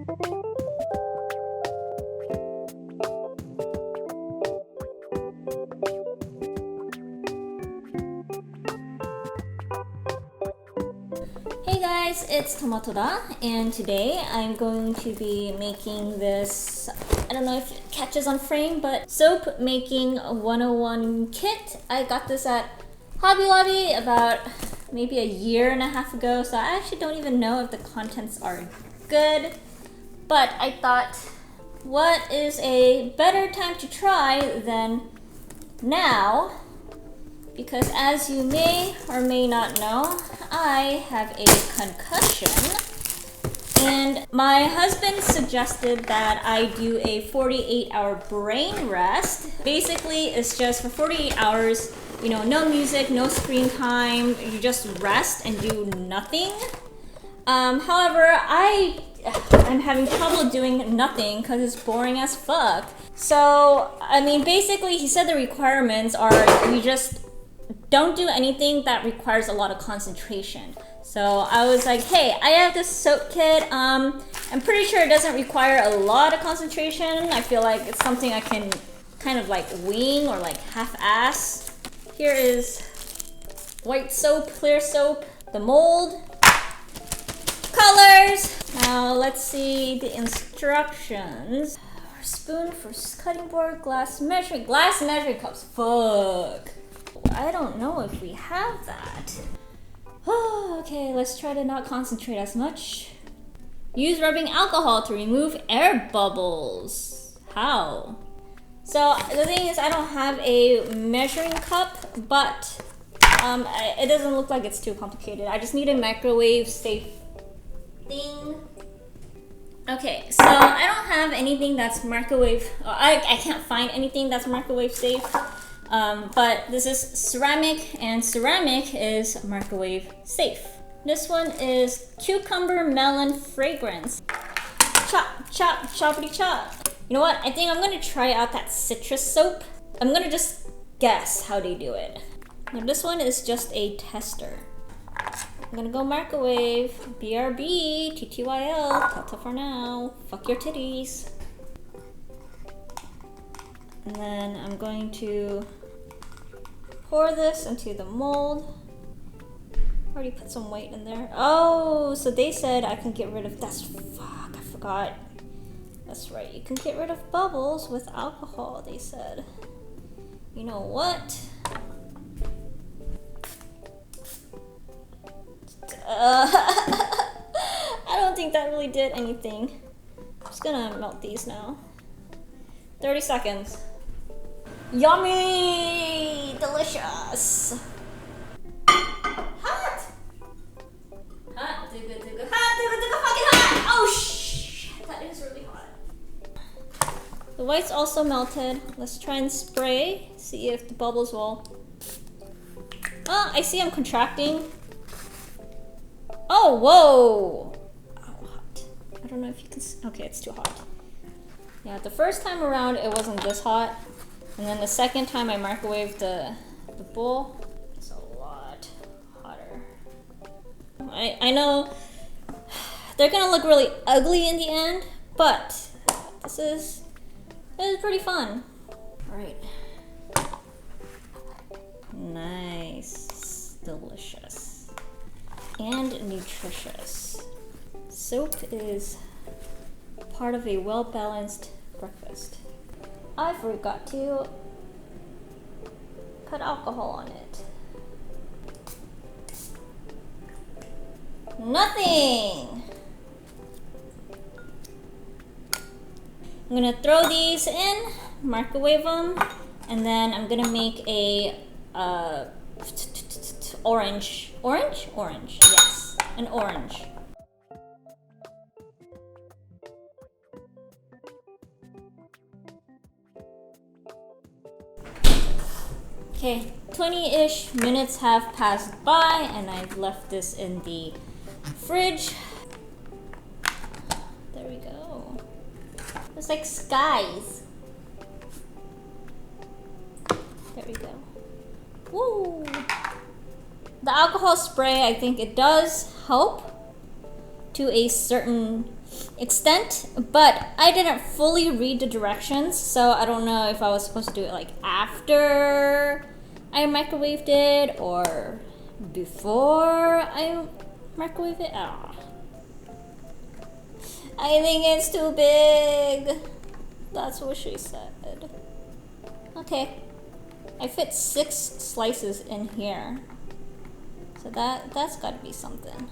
Hey guys, it's Tomatoda, and today I'm going to be making this, I don't know if it catches on frame, but soap making 101 kit. I got this at Hobby Lobby about maybe a year and a half ago, so I actually don't even know if the contents are good, but I thought, what is a better time to try than now? Because as you may or may not know, I have a concussion, and my husband suggested that I do a 48-hour brain rest. Basically, it's just for 48 hours, you know, no music, no screen time, you just rest and do nothing. However, I'm having trouble doing nothing because it's boring as fuck. So, I mean, basically, he said the requirements are you just don't do anything that requires a lot of concentration. So I was like, hey, I have this soap kit. I'm pretty sure it doesn't require a lot of concentration. I feel like it's something I can kind of like wing or like half-ass. Here is white soap, clear soap, the mold, colors. Now let's see the instructions. Spoon for cutting board, glass measuring cups. Fuck. I don't know if we have that. Oh, okay, let's try to not concentrate as much. Use rubbing alcohol to remove air bubbles. How? So the thing is, I don't have a measuring cup, but it doesn't look like it's too complicated. I just need a microwave safe thing. Okay, so I don't have anything that's microwave. I can't find anything that's microwave safe. But this is ceramic, and ceramic is microwave safe. This one is cucumber melon fragrance. Chop, chop, choppity chop. You know what? I think I'm gonna try out that citrus soap. I'm gonna just guess how they do it. Now this one is just a tester. I'm gonna go microwave. BRB, TTYL, Tata for now. Fuck your titties. And then I'm going to pour this into the mold. Already put some weight in there. Oh, so they said I can get rid of, fuck, I forgot. That's right, you can get rid of bubbles with alcohol, they said. You know what? I don't think that really did anything. I'm just gonna melt these now. 30 seconds. Yummy! Delicious! Hot! Hot, digga, digga, hot, digga, digga, fucking hot! Oh shit, that is really hot. The white's also melted. Let's try and spray, see if the bubbles will. Oh, I see I'm contracting. Oh, whoa! Oh, hot. I don't know if you can see. Okay, it's too hot. Yeah, the first time around it wasn't this hot. And then the second time I microwaved the bowl, it's a lot hotter. I know they're gonna look really ugly in the end, but this is pretty fun. All right. Nice, delicious, and nutritious. Soap is part of a well-balanced breakfast. I forgot to put alcohol on it. Nothing! I'm gonna throw these in, microwave them, and then I'm gonna make a orange, yes, an orange. Okay, 20-ish minutes have passed by and I've left this in the fridge. There we go. It's like skies. There we go. Woo! The alcohol spray, I think it does help to a certain extent, but I didn't fully read the directions, so I don't know if I was supposed to do it like after I microwaved it or before I microwave it. Oh. I think it's too big. That's what she said. Okay, I fit 6 slices in here, so that's got to be something.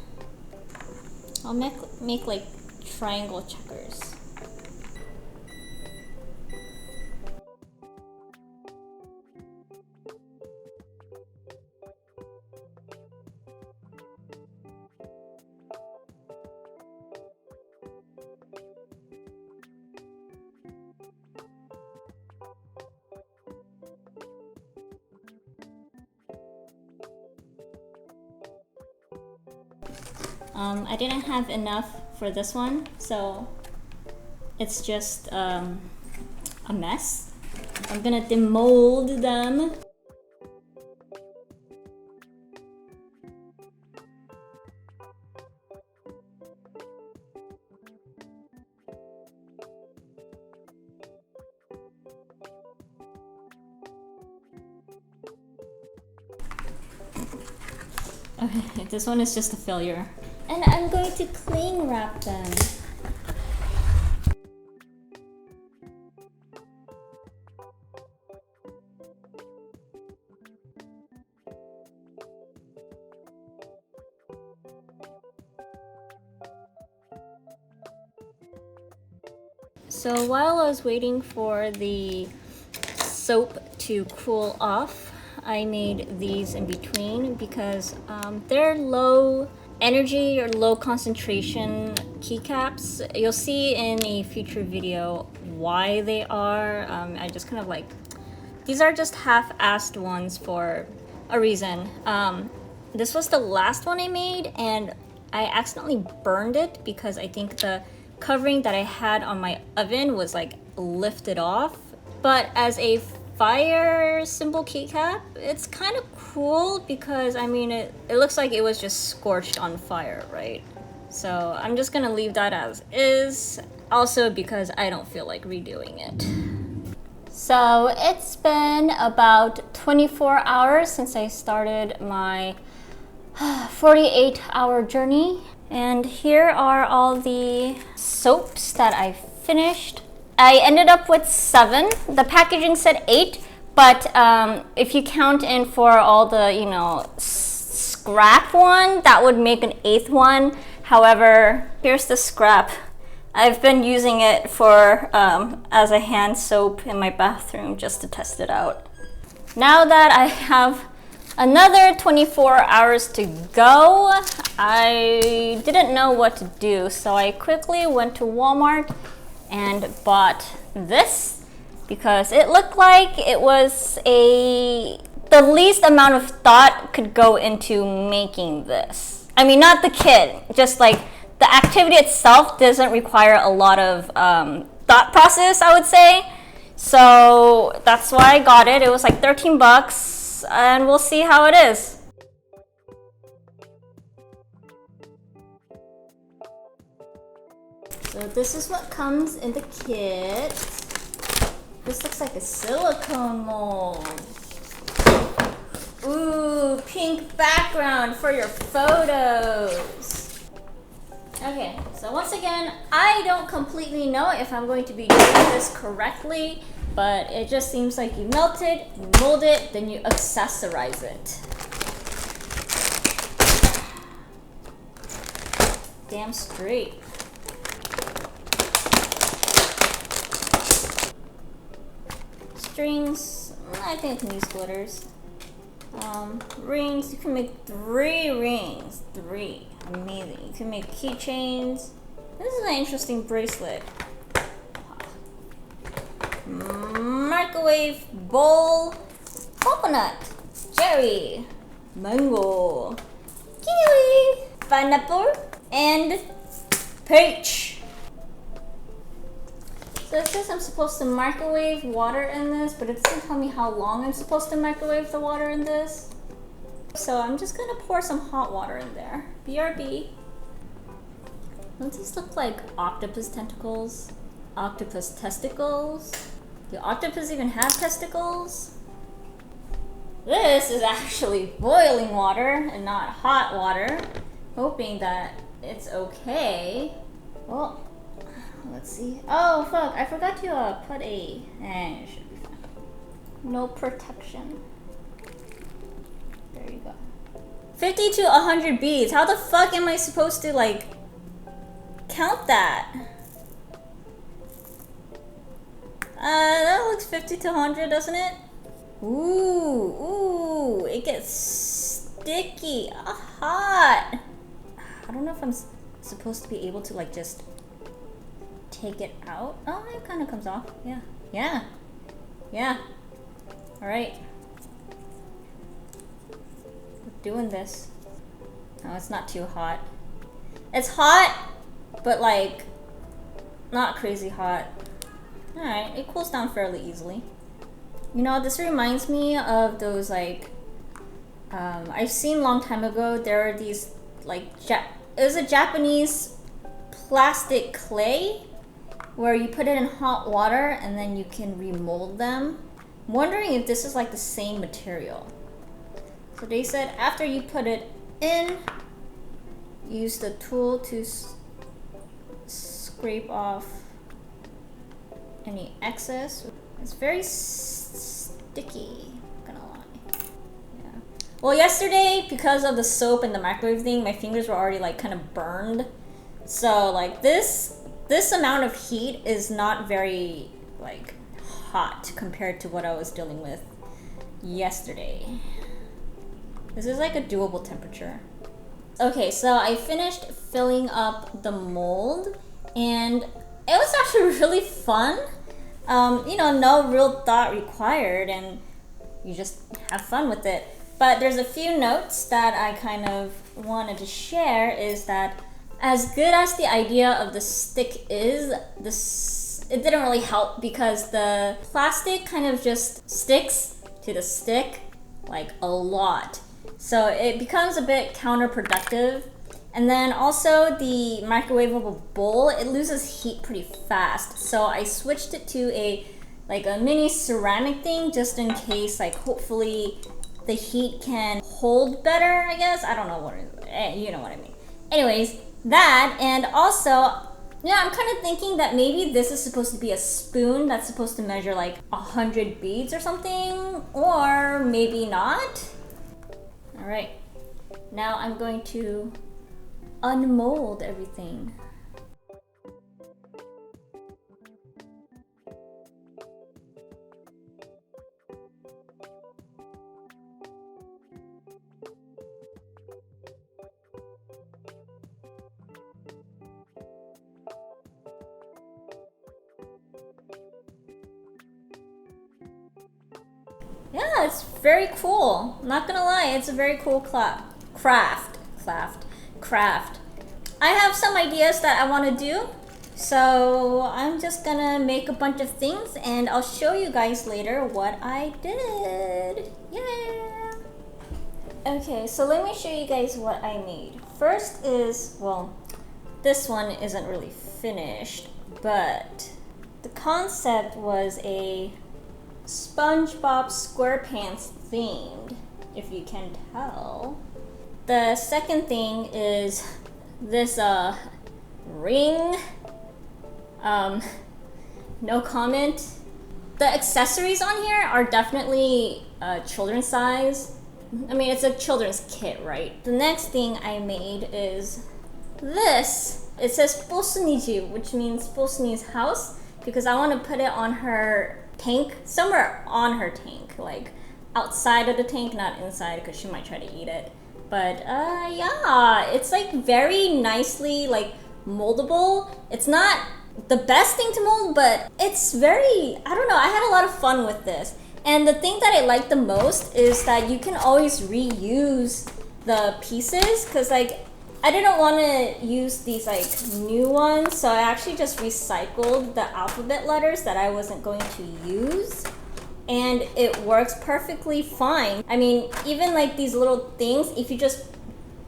I'll make like triangle checkers. I didn't have enough for this one, so it's just a mess. I'm gonna demold them. Okay, this one is just a failure. And I'm going to cling wrap them. So while I was waiting for the soap to cool off, I made these in between because they're low energy or low concentration keycaps. You'll see in a future video why they are. I just kind of like, these are just half-assed ones for a reason. This was the last one I made and I accidentally burned it because I think the covering that I had on my oven was like lifted off. But as a fire symbol keycap, it's kind of cool because I mean it looks like it was just scorched on fire, right? So I'm just gonna leave that as is, also because I don't feel like redoing it. So it's been about 24 hours since I started my 48-hour journey, and here are all the soaps that I finished. I ended up with 7. The packaging said 8, but if you count in for all the, you know, scrap one, that would make an 8th one. However, here's the scrap. I've been using it for as a hand soap in my bathroom just to test it out. Now that I have another 24 hours to go, I didn't know what to do, so I quickly went to Walmart and bought this because it looked like it was the least amount of thought could go into making this. I mean, not the kit, just like the activity itself doesn't require a lot of thought process, I would say. So that's why I got it. It was like 13 bucks, and we'll see how it is. So this is what comes in the kit. This looks like a silicone mold. Ooh, pink background for your photos. Okay, so once again, I don't completely know if I'm going to be doing this correctly, but it just seems like you melt it, you mold it, then you accessorize it. Damn straight. Strings, I think I can use glitters. Rings, you can make 3 rings. 3. Amazing. You can make keychains. This is an interesting bracelet. Microwave bowl. Coconut. Cherry. Mango. Kiwi. Pineapple. And peach. So it says I'm supposed to microwave water in this, but it doesn't tell me how long I'm supposed to microwave the water in this. So I'm just gonna pour some hot water in there. BRB. Don't these look like octopus tentacles? Octopus testicles? Do octopus even have testicles? This is actually boiling water and not hot water. Hoping that it's okay. Well, let's see. Oh fuck, I forgot to put a... it should be fine. No protection. There you go. 50 to 100 beads. How the fuck am I supposed to like count that? That looks 50 to 100, doesn't it? Ooh, it gets sticky, hot. I don't know if I'm supposed to be able to like just take it out. Oh, it kind of comes off. Yeah. All right. We're doing this. Oh, it's not too hot. It's hot, but like not crazy hot. All right, it cools down fairly easily. You know, this reminds me of those like I've seen a long time ago. There are these like it was a Japanese plastic clay where you put it in hot water and then you can remold them. I'm wondering if this is like the same material. So they said after you put it in, use the tool to scrape off any excess. It's very sticky, not gonna lie. Yeah. Well, yesterday, because of the soap and the microwave thing, my fingers were already like kind of burned. So like this amount of heat is not very like hot compared to what I was dealing with yesterday. This is like a doable temperature. Okay, so I finished filling up the mold and it was actually really fun. You know, no real thought required and you just have fun with it. But there's a few notes that I kind of wanted to share is that as good as the idea of the stick is, it didn't really help because the plastic kind of just sticks to the stick like a lot. So it becomes a bit counterproductive. And then also the microwavable bowl, it loses heat pretty fast. So I switched it to a mini ceramic thing just in case, like hopefully the heat can hold better, I guess. I don't know what it is, you know what I mean. Anyways, that, and also, yeah, I'm kind of thinking that maybe this is supposed to be a spoon that's supposed to measure like 100 beads or something, or maybe not. All right, now I'm going to unmold everything. Yeah, it's very cool. I'm not gonna lie, it's a very cool craft. I have some ideas that I want to do, so I'm just gonna make a bunch of things and I'll show you guys later what I did. Yeah. Okay, so let me show you guys what I made. First is, well, this one isn't really finished, but the concept was a SpongeBob SquarePants themed, if you can tell. The second thing is this ring. No comment. The accessories on here are definitely children's size. I mean, it's a children's kit, right? The next thing I made is this. It says Plasniju, which means Plasni's house, because I want to put it on her tank, somewhere on her tank, like outside of the tank, not inside, because she might try to eat it. But yeah, it's like very nicely like moldable. It's not the best thing to mold, but it's very, I don't know, I had a lot of fun with this. And the thing that I like the most is that you can always reuse the pieces, because like I didn't want to use these like new ones, so I actually just recycled the alphabet letters that I wasn't going to use, and it works perfectly fine. I mean, even like these little things, if you just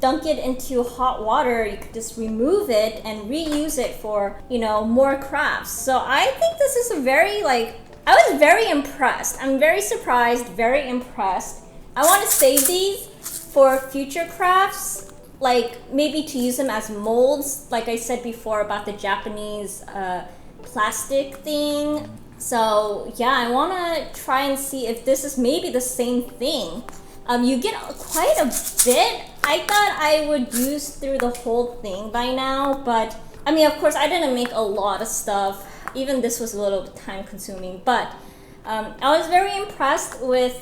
dunk it into hot water, you could just remove it and reuse it for, you know, more crafts. So I think this is a very, like, I was very impressed. I'm very surprised, very impressed. I want to save these for future crafts, like maybe to use them as molds, like I said before about the Japanese plastic thing. So yeah, I want to try and see if this is maybe the same thing. You get quite a bit. I thought I would use through the whole thing by now, but I mean, of course, I didn't make a lot of stuff. Even this was a little time consuming, but I was very impressed with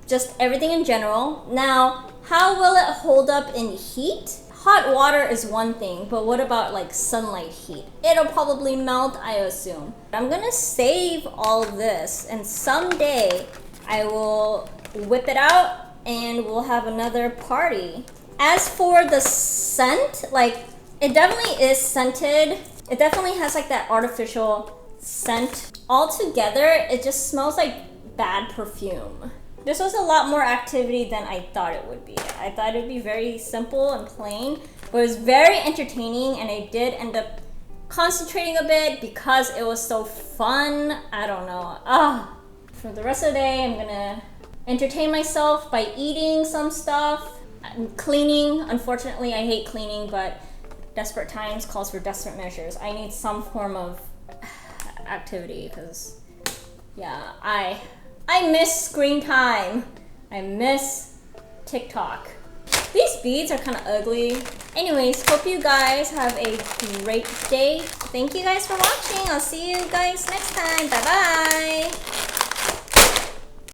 just everything in general. Now, how will it hold up in heat? Hot water is one thing, but what about like sunlight heat? It'll probably melt, I assume. I'm gonna save all this, and someday I will whip it out and we'll have another party. As for the scent, like, it definitely is scented. It definitely has like that artificial scent. Altogether, it just smells like bad perfume. This was a lot more activity than I thought it would be. I thought it would be very simple and plain, but it was very entertaining, and I did end up concentrating a bit because it was so fun. I don't know. For the rest of the day, I'm gonna entertain myself by eating some stuff, cleaning. Unfortunately, I hate cleaning, but desperate times calls for desperate measures. I need some form of activity because, yeah, I miss screen time. I miss TikTok. These beads are kind of ugly. Anyways, hope you guys have a great day. Thank you guys for watching. I'll see you guys next time. Bye bye.